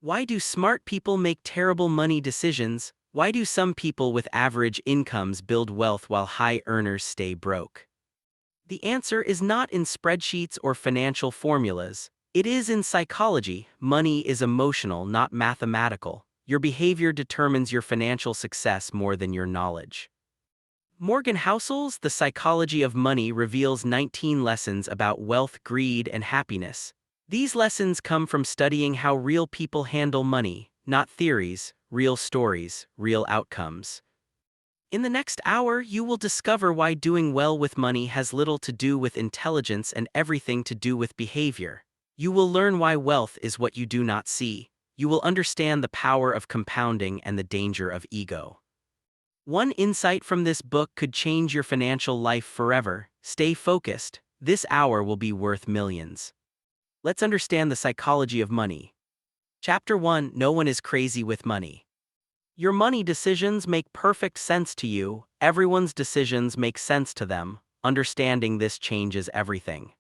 Why do smart people make terrible money decisions? Why do some people with average incomes build wealth while high earners stay broke? The answer is not in spreadsheets or financial formulas. It is in psychology. Money is emotional, not mathematical. Your behavior determines your financial success more than your knowledge. Morgan Housel's The Psychology of Money reveals 19 lessons about wealth, greed, and happiness. These lessons come from studying how real people handle money, not theories, real stories, real outcomes. In the next hour, you will discover why doing well with money has little to do with intelligence and everything to do with behavior. You will learn why wealth is what you do not see. You will understand the power of compounding and the danger of ego. One insight from this book could change your financial life forever. Stay focused. This hour will be worth millions. Let's understand the psychology of money. Chapter 1: No one is crazy with money. Your money decisions make perfect sense to you. Everyone's decisions make sense to them. Understanding this changes everything.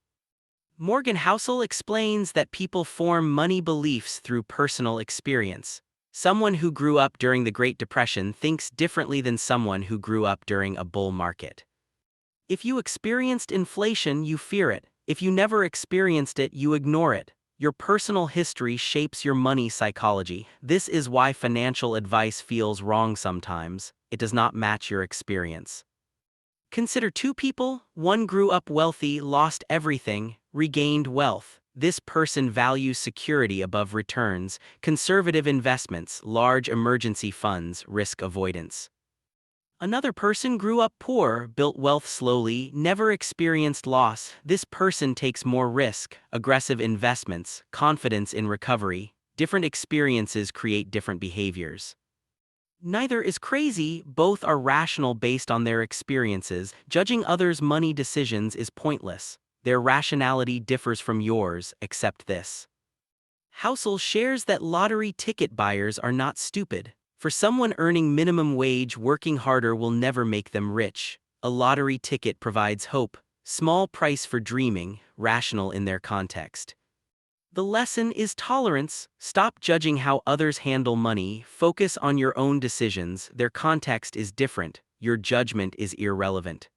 Morgan Housel explains that people form money beliefs through personal experience. Someone who grew up during the Great Depression thinks differently than someone who grew up during a bull market. If you experienced inflation, you fear it. If you never experienced it, you ignore it. Your personal history shapes your money psychology. This is why financial advice feels wrong sometimes. It does not match your experience. Consider two people. One grew up wealthy, lost everything, regained wealth. This person values security above returns, conservative investments, large emergency funds, risk avoidance. Another person grew up poor, built wealth slowly, never experienced loss. This person takes more risk, aggressive investments, confidence in recovery. Different experiences create different behaviors. Neither is crazy, both are rational based on their experiences. Judging others' money decisions is pointless. Their rationality differs from yours, except this. Housel shares that lottery ticket buyers are not stupid. For someone earning minimum wage, working harder will never make them rich. A lottery ticket provides hope, small price for dreaming, rational in their context. The lesson is tolerance. Stop judging how others handle money, focus on your own decisions. Their context is different, your judgment is irrelevant.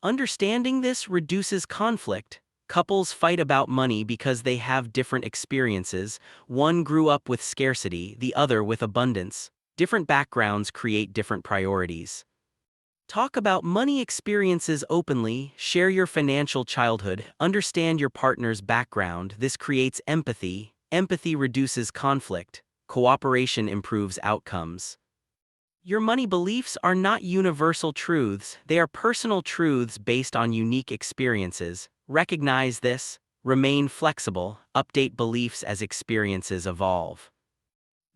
Understanding this reduces conflict. Couples fight about money because they have different experiences. One grew up with scarcity, the other with abundance. Different backgrounds create different priorities. Talk about money experiences openly, share your financial childhood, understand your partner's background. This creates empathy. Empathy reduces conflict. Cooperation improves outcomes. Your money beliefs are not universal truths, they are personal truths based on unique experiences. Recognize this, remain flexible, update beliefs as experiences evolve.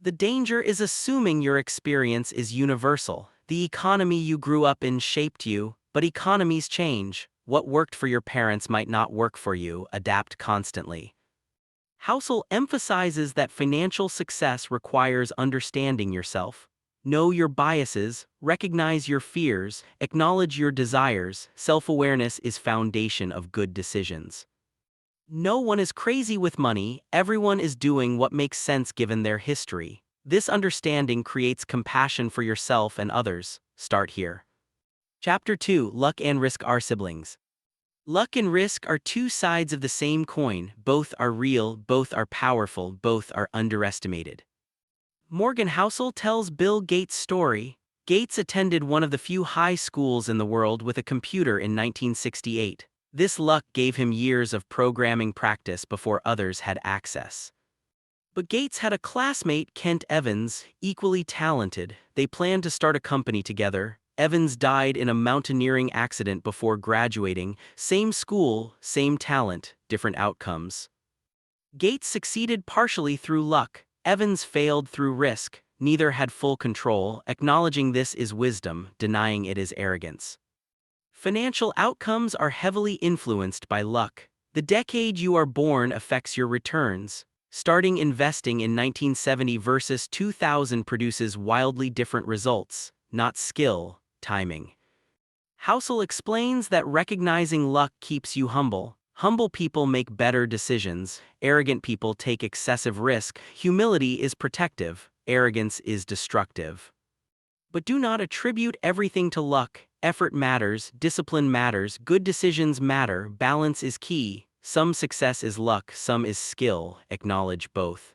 The danger is assuming your experience is universal. The economy you grew up in shaped you, but economies change. What worked for your parents might not work for you. Adapt constantly. Housel emphasizes that financial success requires understanding yourself. Know your biases, recognize your fears, acknowledge your desires. Self-awareness is foundation of good decisions. No one is crazy with money, everyone is doing what makes sense given their history. This understanding creates compassion for yourself and others. Start here. Chapter 2: Luck and Risk are siblings. Luck and risk are two sides of the same coin. Both are real, both are powerful, both are underestimated. Morgan Housel tells Bill Gates' story. Gates attended one of the few high schools in the world with a computer in 1968. This luck gave him years of programming practice before others had access. But Gates had a classmate, Kent Evans, equally talented. They planned to start a company together. Evans died in a mountaineering accident before graduating. Same school, same talent, different outcomes. Gates succeeded partially through luck. Evans failed through risk. Neither had full control. Acknowledging this is wisdom, denying it is arrogance. Financial outcomes are heavily influenced by luck. The decade you are born affects your returns. Starting investing in 1970 versus 2000 produces wildly different results, not skill, timing. Housel explains that recognizing luck keeps you humble. Humble people make better decisions, arrogant people take excessive risk, humility is protective, arrogance is destructive. But do not attribute everything to luck. Effort matters, discipline matters, good decisions matter, balance is key. Some success is luck, some is skill, acknowledge both.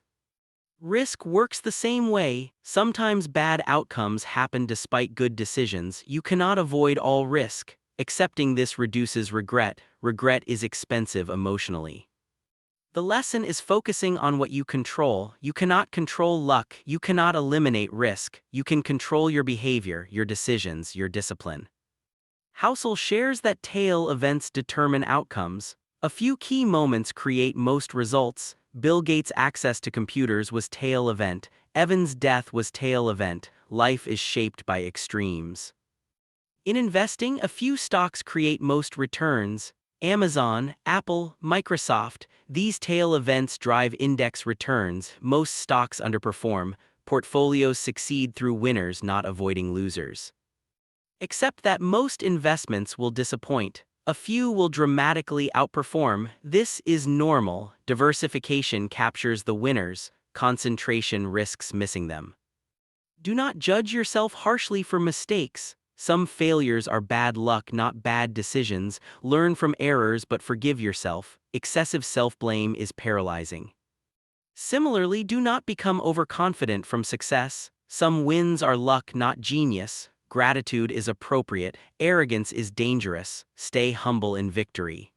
Risk works the same way. Sometimes bad outcomes happen despite good decisions. You cannot avoid all risk. Accepting this reduces regret. Regret is expensive emotionally. The lesson is focusing on what you control. You cannot control luck. You cannot eliminate risk. You can control your behavior, your decisions, your discipline. Housel shares that tail events determine outcomes. A few key moments create most results. Bill Gates' access to computers was tail event. Evan's death was tail event. Life is shaped by extremes. In investing, a few stocks create most returns. Amazon, Apple, Microsoft, these tail events drive index returns. Most stocks underperform. Portfolios succeed through winners, not avoiding losers. Except that most investments will disappoint. A few will dramatically outperform. This is normal. Diversification captures the winners. Concentration risks missing them. Do not judge yourself harshly for mistakes. Some failures are bad luck, not bad decisions. Learn from errors but forgive yourself. Excessive self-blame is paralyzing. Similarly, do not become overconfident from success. Some wins are luck, not genius. Gratitude is appropriate. Arrogance is dangerous. Stay humble in victory.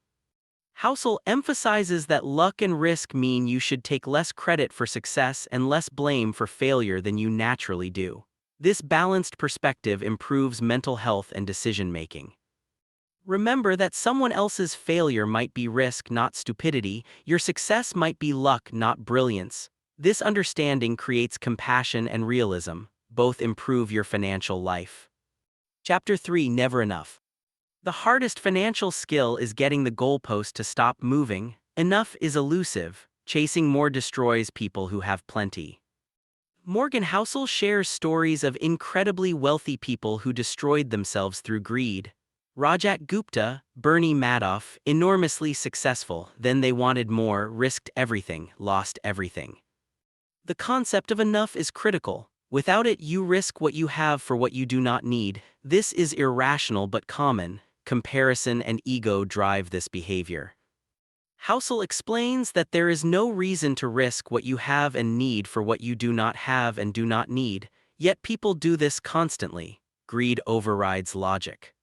Housel emphasizes that luck and risk mean you should take less credit for success and less blame for failure than you naturally do. This balanced perspective improves mental health and decision-making. Remember that someone else's failure might be risk, not stupidity. Your success might be luck, not brilliance. This understanding creates compassion and realism. Both improve your financial life. Chapter 3: Never Enough. The hardest financial skill is getting the goalpost to stop moving. Enough is elusive. Chasing more destroys people who have plenty. Morgan Housel shares stories of incredibly wealthy people who destroyed themselves through greed. Rajat Gupta, Bernie Madoff, enormously successful, then they wanted more, risked everything, lost everything. The concept of enough is critical. Without it, you risk what you have for what you do not need. This is irrational but common. Comparison and ego drive this behavior. Housel explains that there is no reason to risk what you have and need for what you do not have and do not need, yet people do this constantly. Greed overrides logic.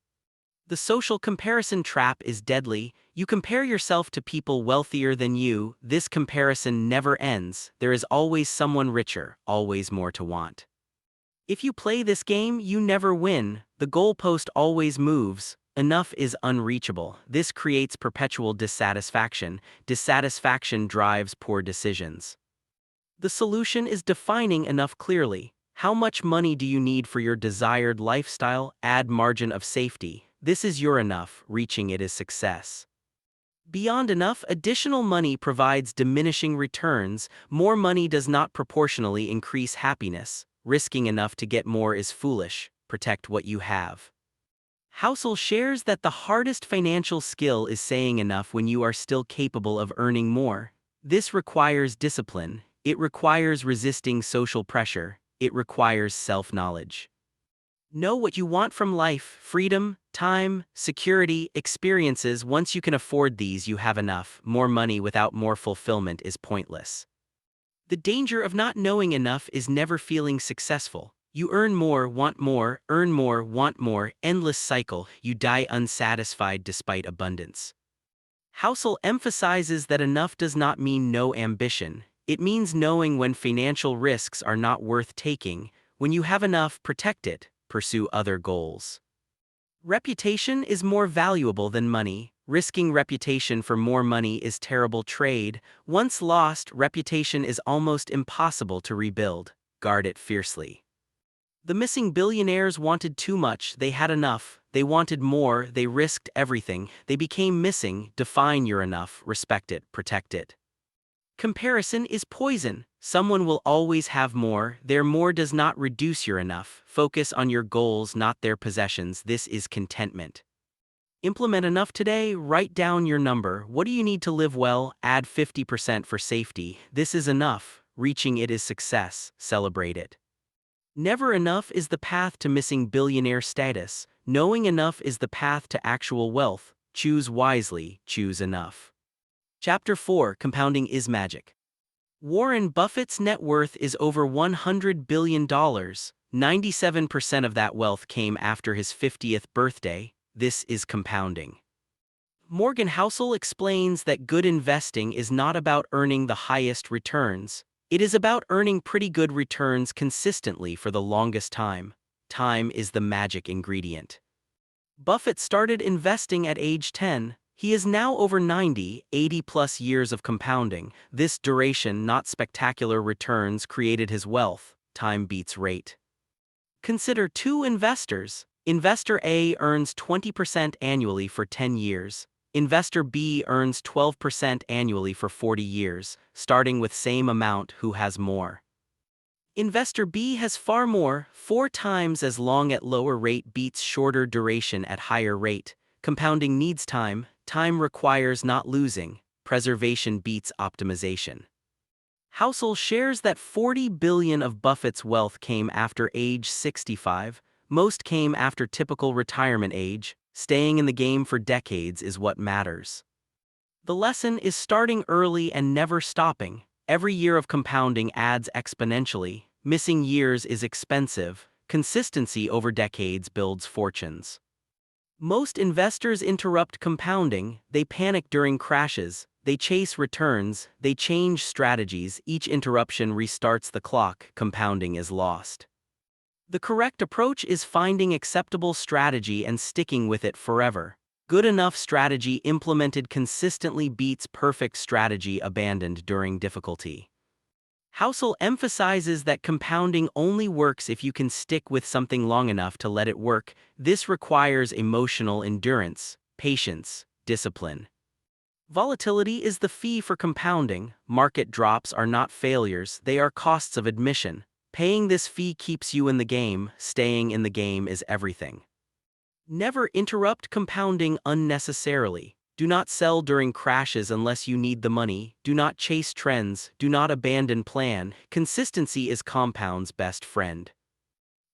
The social comparison trap is deadly. You compare yourself to people wealthier than you. This comparison never ends. There is always someone richer, always more to want. If you play this game, you never win. The goalpost always moves. Enough is unreachable. This creates perpetual dissatisfaction. Dissatisfaction drives poor decisions. The solution is defining enough clearly. How much money do you need for your desired lifestyle? Add margin of safety. This is your enough. Reaching it is success. Beyond enough, additional money provides diminishing returns. More money does not proportionally increase happiness. Risking enough to get more is foolish. Protect what you have. Housel shares that the hardest financial skill is saying enough when you are still capable of earning more. This requires discipline. It requires resisting social pressure. It requires self-knowledge. Know what you want from life: freedom, time, security, experiences. Once you can afford these, you have enough. More money without more fulfillment is pointless. The danger of not knowing enough is never feeling successful. You earn more, want more, earn more, want more, endless cycle. You die unsatisfied despite abundance. Housel emphasizes that enough does not mean no ambition. It means knowing when financial risks are not worth taking. When you have enough, protect it. Pursue other goals. Reputation is more valuable than money. Risking reputation for more money is terrible trade. Once lost, reputation is almost impossible to rebuild. Guard it fiercely. The missing billionaires wanted too much. They had enough. They wanted more. They risked everything. They became missing. Define your enough. Respect it. Protect it. Comparison is poison. Someone will always have more. Their more does not reduce your enough. Focus on your goals, not their possessions. This is contentment. Implement enough today, write down your number. What do you need to live well? Add 50% for safety. This is enough. Reaching it is success. Celebrate it. Never enough is the path to missing billionaire status. Knowing enough is the path to actual wealth. Choose wisely, choose enough. Chapter 4: Compounding is Magic. Warren Buffett's net worth is over $100 billion. 97% of that wealth came after his 50th birthday. This is compounding. Morgan Housel explains that good investing is not about earning the highest returns. It is about earning pretty good returns consistently for the longest time. Time is the magic ingredient. Buffett started investing at age 10. He is now over 90, 80+ years of compounding. This duration, not spectacular returns, created his wealth. Time beats rate. Consider two investors. Investor A earns 20% annually for 10 years. Investor B earns 12% annually for 40 years, starting with same amount. Who has more? Investor B has far more, 4 times as long at lower rate beats shorter duration at higher rate. Compounding needs time. Time requires not losing. Preservation beats optimization. Housel shares that $40 billion of Buffett's wealth came after age 65. Most came after typical retirement age. Staying in the game for decades is what matters. The lesson is starting early and never stopping. Every year of compounding adds exponentially. Missing years is expensive. Consistency over decades builds fortunes. Most investors interrupt compounding. They panic during crashes. They chase returns. They change strategies. Each interruption restarts the clock. Compounding is lost. The correct approach is finding acceptable strategy and sticking with it forever. Good enough strategy implemented consistently beats perfect strategy abandoned during difficulty. Housel emphasizes that compounding only works if you can stick with something long enough to let it work. This requires emotional endurance, patience, discipline. Volatility is the fee for compounding. Market drops are not failures, they are costs of admission. Paying this fee keeps you in the game. Staying in the game is everything. Never interrupt compounding unnecessarily. Do not sell during crashes unless you need the money. Do not chase trends. Do not abandon plan. Consistency is compound's best friend.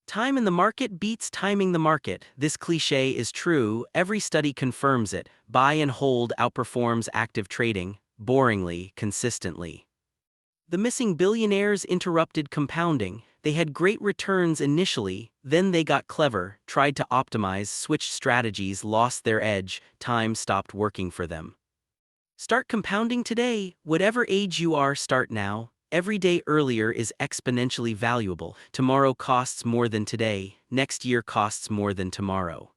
Time in the market beats timing the market. This cliché is true. Every study confirms it. Buy and hold outperforms active trading, boringly, consistently. The missing billionaires interrupted compounding. They had great returns initially, then they got clever, tried to optimize, switched strategies, lost their edge, time stopped working for them. Start compounding today. Whatever age you are, start now. Every day earlier is exponentially valuable. Tomorrow costs more than today. Next year costs more than tomorrow.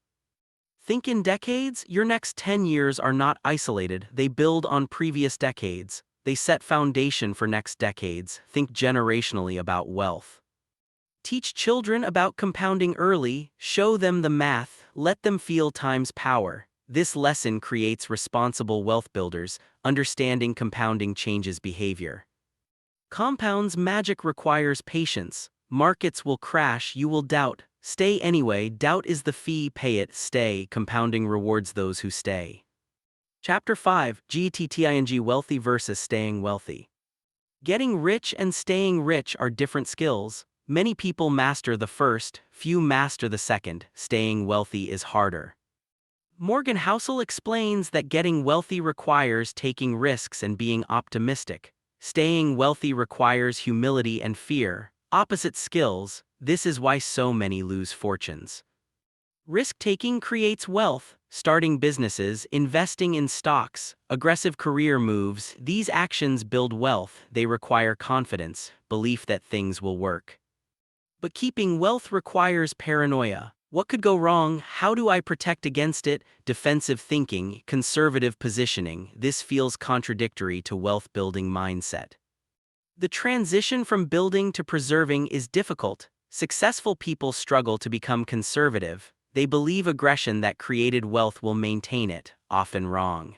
Think in decades. Your next 10 years are not isolated. They build on previous decades. They set foundation for next decades. Think generationally about wealth. Teach children about compounding early. Show them the math. Let them feel time's power. This lesson creates responsible wealth builders. Understanding compounding changes behavior. Compound's magic requires patience. Markets will crash. You will doubt. Stay anyway. Doubt is the fee. Pay it. Stay. Compounding rewards those who stay. Chapter 5: GTTING Wealthy versus Staying Wealthy. Getting rich and staying rich are different skills. Many people master the first, few master the second. Staying wealthy is harder. Morgan Housel explains that getting wealthy requires taking risks and being optimistic. Staying wealthy requires humility and fear, opposite skills. This is why so many lose fortunes. Risk-taking creates wealth. Starting businesses, investing in stocks, aggressive career moves, these actions build wealth. They require confidence, belief that things will work. But keeping wealth requires paranoia. What could go wrong? How do I protect against it? Defensive thinking, conservative positioning. This feels contradictory to wealth-building mindset. The transition from building to preserving is difficult. Successful people struggle to become conservative. They believe aggression that created wealth will maintain it, often wrong.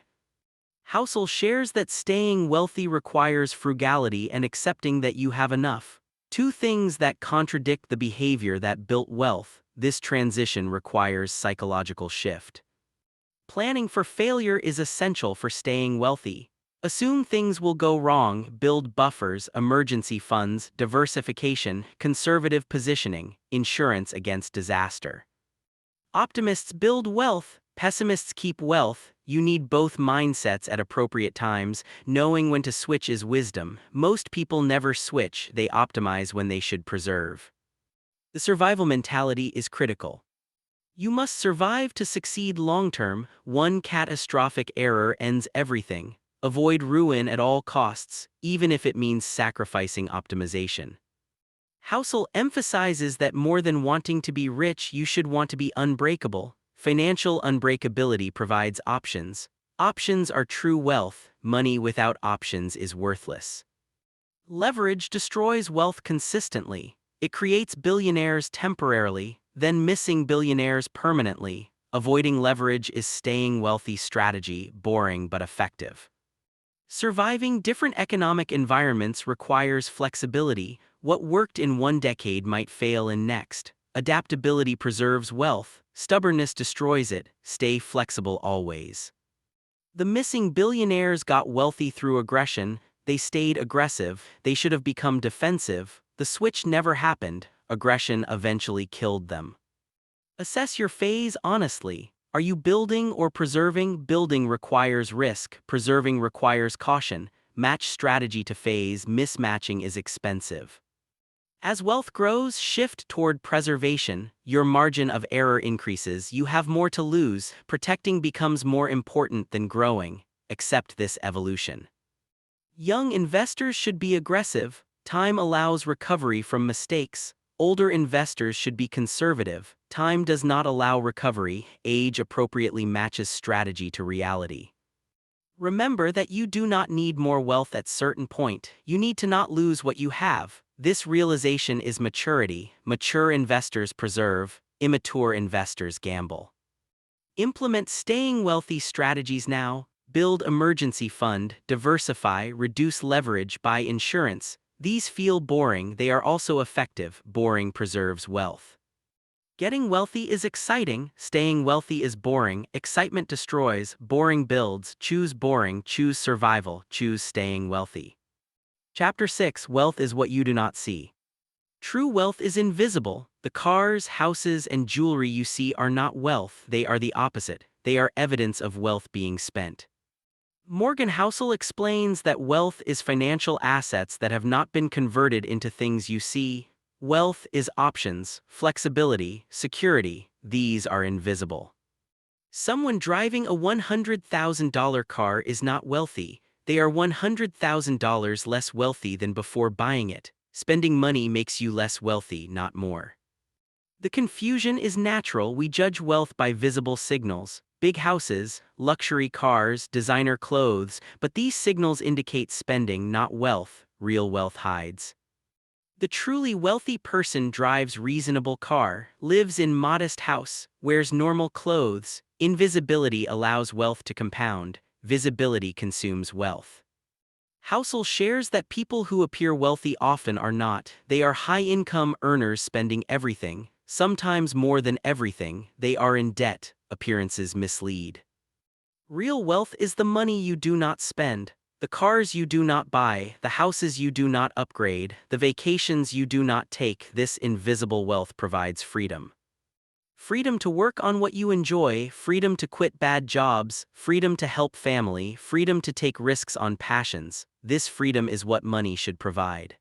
Housel shares that staying wealthy requires frugality and accepting that you have enough. Two things that contradict the behavior that built wealth. This transition requires psychological shift. Planning for failure is essential for staying wealthy. Assume things will go wrong, build buffers, emergency funds, diversification, conservative positioning, insurance against disaster. Optimists build wealth, pessimists keep wealth. You need both mindsets at appropriate times. Knowing when to switch is wisdom. Most people never switch, they optimize when they should preserve. The survival mentality is critical. You must survive to succeed long-term. One catastrophic error ends everything. Avoid ruin at all costs, even if it means sacrificing optimization. Housel emphasizes that more than wanting to be rich, you should want to be unbreakable. Financial unbreakability provides options. Options are true wealth. Money without options is worthless. Leverage destroys wealth consistently. It creates billionaires temporarily, then missing billionaires permanently. Avoiding leverage is staying wealthy strategy, boring but effective. Surviving different economic environments requires flexibility. What worked in one decade might fail in next. Adaptability preserves wealth, stubbornness destroys it. Stay flexible always. The missing billionaires got wealthy through aggression. They stayed aggressive. They should have become defensive. The switch never happened. Aggression eventually killed them. Assess your phase honestly. Are you building or preserving? Building requires risk. Preserving requires caution. Match strategy to phase. Mismatching is expensive. As wealth grows, shift toward preservation. Your margin of error increases. You have more to lose. Protecting becomes more important than growing. Accept this evolution. Young investors should be aggressive. Time allows recovery from mistakes. Older investors should be conservative. Time does not allow recovery. Age appropriately matches strategy to reality. Remember that you do not need more wealth at certain point. You need to not lose what you have. This realization is maturity. Mature investors preserve. Immature investors gamble. Implement staying wealthy strategies now. Build emergency fund, diversify, reduce leverage, buy insurance. These feel boring, they are also effective. Boring preserves wealth. Getting wealthy is exciting, staying wealthy is boring. Excitement destroys, boring builds. Choose boring, choose survival, choose staying wealthy. Chapter 6: Wealth is what you do not see. True wealth is invisible. The cars, houses, and jewelry you see are not wealth, they are the opposite. They are evidence of wealth being spent. Morgan Housel explains that wealth is financial assets that have not been converted into things you see. Wealth is options, flexibility, security. These are invisible. Someone driving a $100,000 car is not wealthy. They are $100,000 less wealthy than before buying it. Spending money makes you less wealthy, not more. The confusion is natural. We judge wealth by visible signals. Big houses, luxury cars, designer clothes, but these signals indicate spending, not wealth. Real wealth hides. The truly wealthy person drives reasonable car, lives in modest house, wears normal clothes. Invisibility allows wealth to compound. Visibility consumes wealth. Housel shares that people who appear wealthy often are not. They are high-income earners spending everything, sometimes more than everything. They are in debt. Appearances mislead. Real wealth is the money you do not spend, the cars you do not buy, the houses you do not upgrade, the vacations you do not take. This invisible wealth provides freedom. Freedom to work on what you enjoy, freedom to quit bad jobs, freedom to help family, freedom to take risks on passions. This freedom is what money should provide.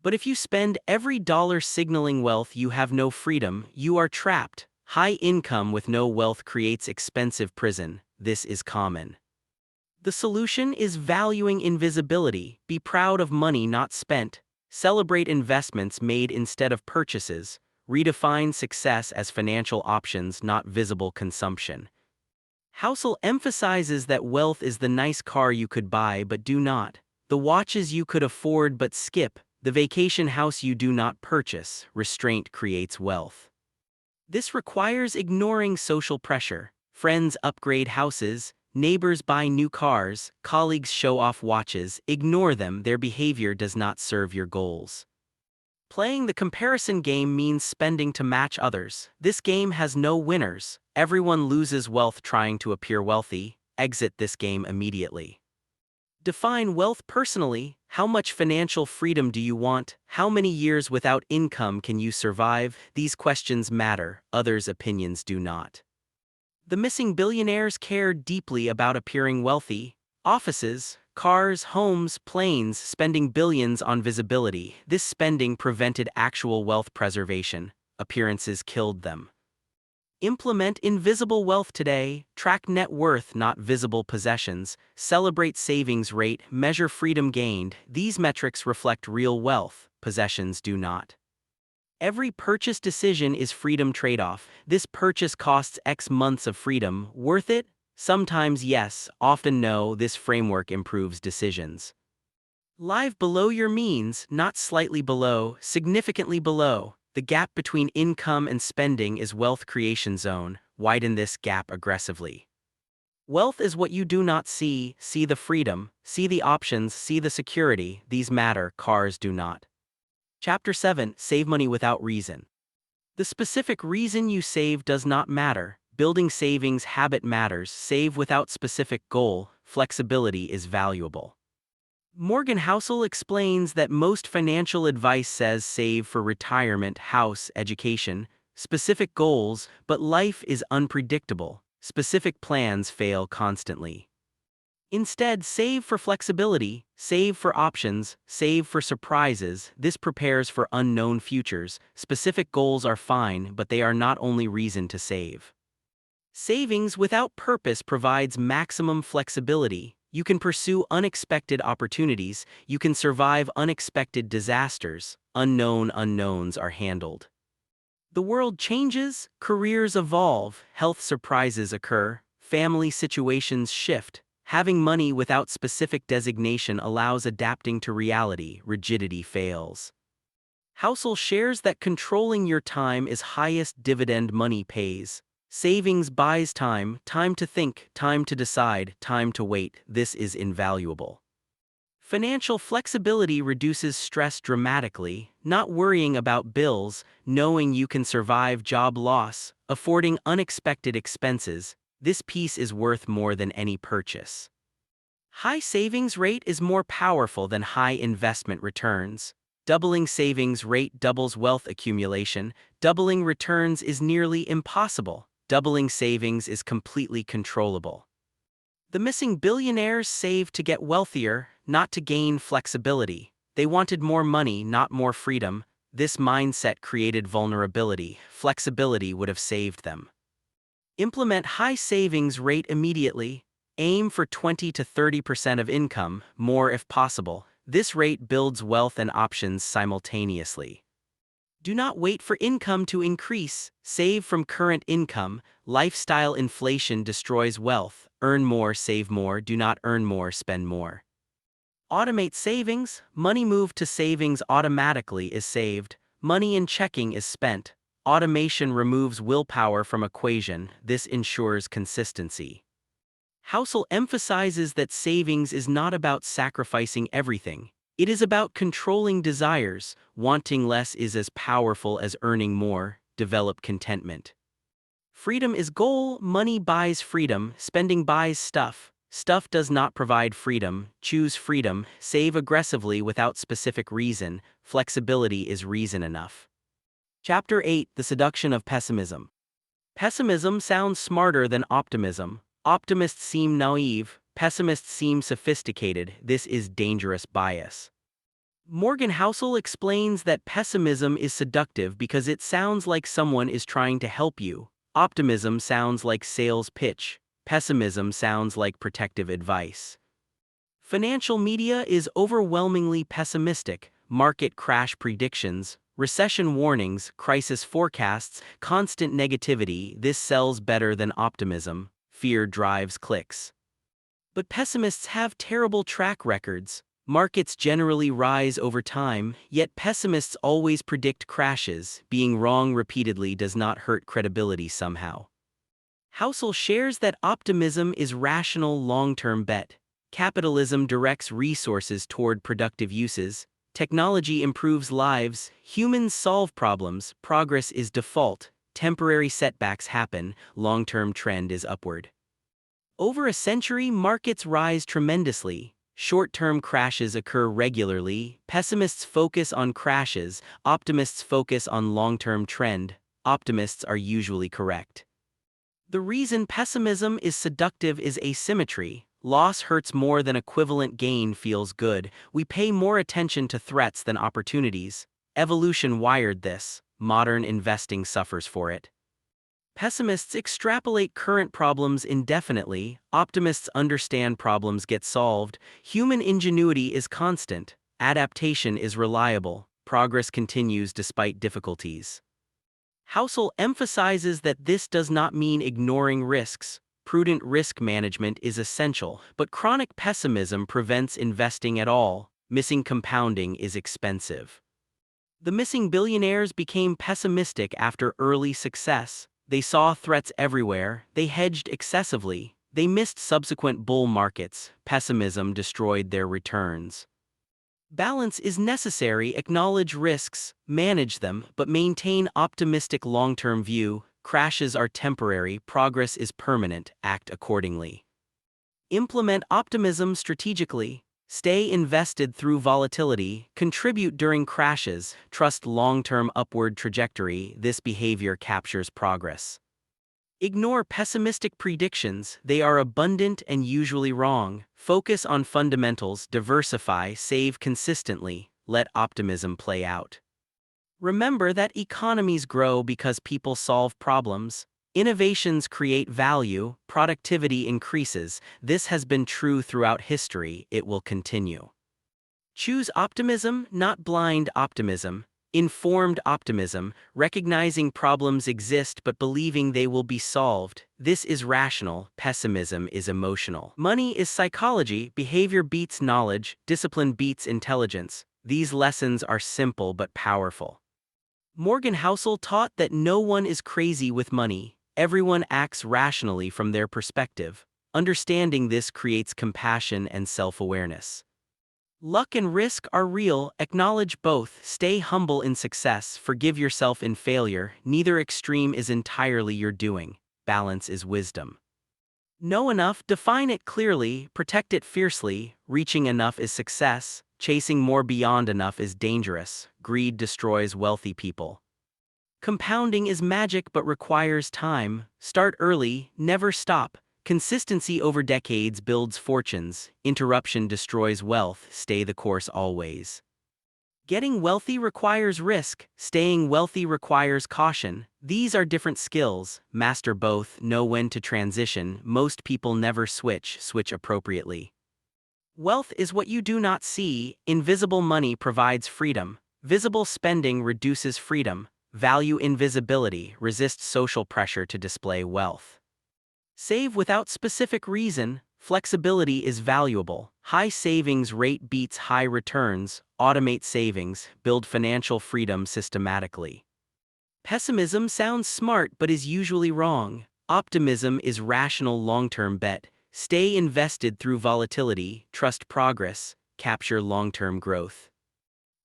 But if you spend every dollar signaling wealth, you have no freedom, you are trapped. High income with no wealth creates expensive prison. This is common. The solution is valuing invisibility. Be proud of money not spent. Celebrate investments made instead of purchases. Redefine success as financial options, not visible consumption. Housel emphasizes that wealth is the nice car you could buy but do not, the watches you could afford but skip, the vacation house you do not purchase. Restraint creates wealth. This requires ignoring social pressure. Friends upgrade houses, neighbors buy new cars, colleagues show off watches. Ignore them, their behavior does not serve your goals. Playing the comparison game means spending to match others. This game has no winners. Everyone loses wealth trying to appear wealthy. Exit this game immediately. Define wealth personally. How much financial freedom do you want? How many years without income can you survive? These questions matter. Others' opinions do not. The missing billionaires care deeply about appearing wealthy. Offices, cars, homes, planes, spending billions on visibility. This spending prevented actual wealth preservation. Appearances killed them. Implement invisible wealth today. Track net worth, not visible possessions. Celebrate savings rate. Measure freedom gained. These metrics reflect real wealth. Possessions do not. Every purchase decision is freedom trade-off. This purchase costs X months of freedom. Worth it? Sometimes yes, often no. This framework improves decisions. Live below your means, not slightly below, significantly below. The gap between income and spending is wealth creation zone. Widen this gap aggressively. Wealth is what you do not see. See the freedom, see the options, see the security. These matter, cars do not. Chapter 7. Save money without reason. The specific reason you save does not matter. Building savings habit matters. Save without specific goal. Flexibility is valuable. Morgan Housel explains that most financial advice says save for retirement, house, education, specific goals, but life is unpredictable. Specific plans fail constantly. Instead, save for flexibility, save for options, save for surprises. This prepares for unknown futures. Specific goals are fine, but they are not only reason to save. Savings without purpose provides maximum flexibility. You can pursue unexpected opportunities. You can survive unexpected disasters. Unknown unknowns are handled. The world changes, careers evolve, health surprises occur, family situations shift. Having money without specific designation allows adapting to reality. Rigidity fails. Housel shares that controlling your time is highest dividend money pays. Savings buys time, time to think, time to decide, time to wait. This is invaluable. Financial flexibility reduces stress dramatically. Not worrying about bills, knowing you can survive job loss, affording unexpected expenses. This peace is worth more than any purchase. High savings rate is more powerful than high investment returns. Doubling savings rate doubles wealth accumulation. Doubling returns is nearly impossible. Doubling savings is completely controllable. The missing billionaires saved to get wealthier, not to gain flexibility. They wanted more money, not more freedom. This mindset created vulnerability. Flexibility would have saved them. Implement high savings rate immediately. Aim for 20 to 30% of income, more if possible. This rate builds wealth and options simultaneously. Do not wait for income to increase. Save from current income. Lifestyle inflation destroys wealth. Earn more, save more. Do not earn more, spend more. Automate savings. Money moved to savings automatically is saved. Money in checking is spent. Automation removes willpower from equation. This ensures consistency. Housel emphasizes that savings is not about sacrificing everything. It is about controlling desires. Wanting less is as powerful as earning more. Develop contentment. Freedom is goal. Money buys freedom. Spending buys stuff. Stuff does not provide freedom. Choose freedom. Save aggressively without specific reason. Flexibility is reason enough. Chapter 8. The Seduction of Pessimism. Pessimism sounds smarter than optimism. Optimists seem naive. Pessimists seem sophisticated. This is dangerous bias. Morgan Housel explains that pessimism is seductive because it sounds like someone is trying to help you. Optimism sounds like sales pitch. Pessimism sounds like protective advice. Financial media is overwhelmingly pessimistic. Market crash predictions, recession warnings, crisis forecasts, constant negativity. This sells better than optimism. Fear drives clicks. But pessimists have terrible track records. Markets generally rise over time, yet pessimists always predict crashes. Being wrong repeatedly does not hurt credibility somehow. Housel shares that optimism is rational long-term bet. Capitalism directs resources toward productive uses. Technology improves lives, humans solve problems, progress is default, temporary setbacks happen, long-term trend is upward. Over a century, markets rise tremendously. Short-term crashes occur regularly. Pessimists focus on crashes, optimists focus on long-term trend. Optimists are usually correct. The reason pessimism is seductive is asymmetry. Loss hurts more than equivalent gain feels good. We pay more attention to threats than opportunities. Evolution wired this. Modern investing suffers for it. Pessimists extrapolate current problems indefinitely. Optimists understand problems get solved. Human ingenuity is constant. Adaptation is reliable. Progress continues despite difficulties. Housel emphasizes that this does not mean ignoring risks. Prudent risk management is essential, but chronic pessimism prevents investing at all. Missing compounding is expensive. The missing billionaires became pessimistic after early success. They saw threats everywhere, they hedged excessively, they missed subsequent bull markets. Pessimism destroyed their returns. Balance is necessary. Acknowledge risks, manage them, but maintain optimistic long-term view. Crashes are temporary, progress is permanent. Act accordingly. Implement optimism strategically. Stay invested through volatility. Contribute during crashes. Trust long-term upward trajectory. This behavior captures progress. Ignore pessimistic predictions. They are abundant and usually wrong. Focus on fundamentals. Diversify. Save consistently. Let optimism play out. Remember that economies grow because people solve problems. Innovations create value. Productivity increases. This has been true throughout history. It will continue. Choose optimism, not blind optimism. Informed optimism, recognizing problems exist but believing they will be solved. This is rational. Pessimism is emotional. Money is psychology. Behavior beats knowledge. Discipline beats intelligence. These lessons are simple but powerful. Morgan Housel taught that no one is crazy with money. Everyone acts rationally from their perspective. Understanding this creates compassion and self-awareness. Luck and risk are real. Acknowledge both. Stay humble in success. Forgive yourself in failure. Neither extreme is entirely your doing. Balance is wisdom. Know enough. Define it clearly. Protect it fiercely. Reaching enough is success. Chasing more beyond enough is dangerous. Greed destroys wealthy people. Compounding is magic but requires time. Start early. Never stop. Consistency over decades builds fortunes. Interruption destroys wealth. Stay the course always. Getting wealthy requires risk. Staying wealthy requires caution. These are different skills. Master both. Know when to transition. Most people never switch. Switch appropriately. Wealth is what you do not see. Invisible money provides freedom. Visible spending reduces freedom. Value invisibility. Resist social pressure to display wealth. Save without specific reason. Flexibility is valuable. High savings rate beats high returns. Automate savings. Build financial freedom systematically. Pessimism sounds smart but is usually wrong. Optimism is rational long-term bet. Stay invested through volatility. Trust progress. Capture long-term growth.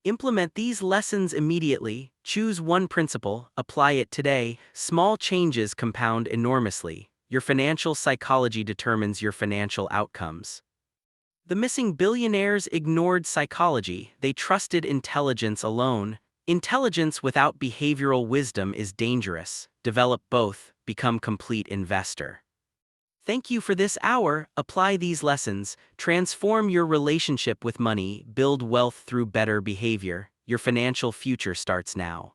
Implement these lessons immediately. Choose one principle. Apply it today. Small changes compound enormously. Your financial psychology determines your financial outcomes. The missing billionaires ignored psychology. They trusted intelligence alone. Intelligence without behavioral wisdom is dangerous. Develop both. Become complete investor. Thank you for this hour. Apply these lessons. Transform your relationship with money. Build wealth through better behavior. Your financial future starts now.